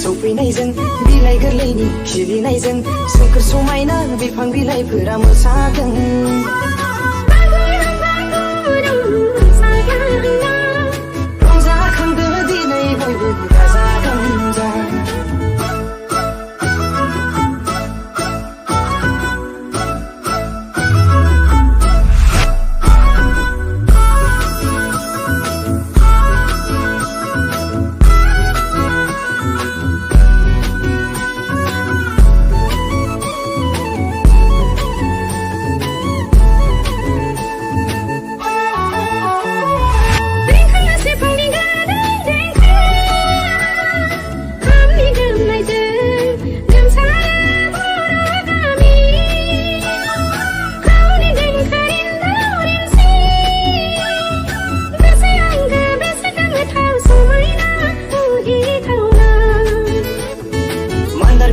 सौफैनायजों बिलाइ गोरलैनि खिलिनायजों सोमखोर समायना बिफां बिलाइफोरा मोसादों रंजाखांदो दिनै बयबो गाजा गोमजा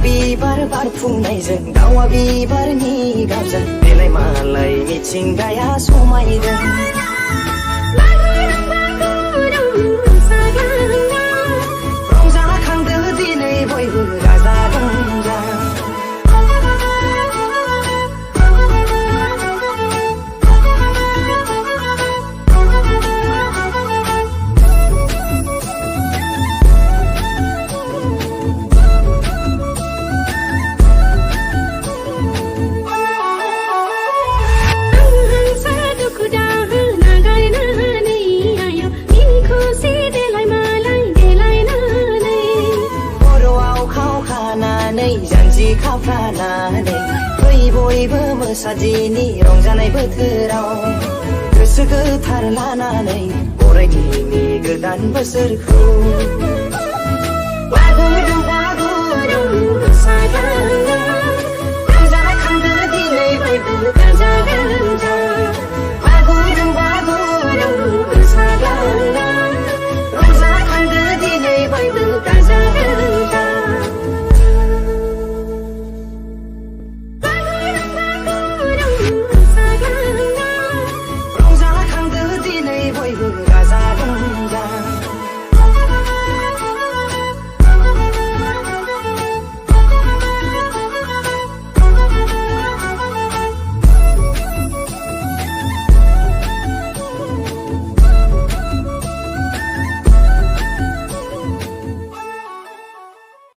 बिबार बारफुनायजों दावा बिबारनि गाबजों देलाय मालाय मिथिंगाया समायदों रंजाखांदो दिनै बयबो गाजा गोमजा जानजि खाफ्रानानै फै बयबो मोसादिनि रंजानाय बोथोराव गोसो गोथार लानानै बरायदिनि गोदान बोसोरखौ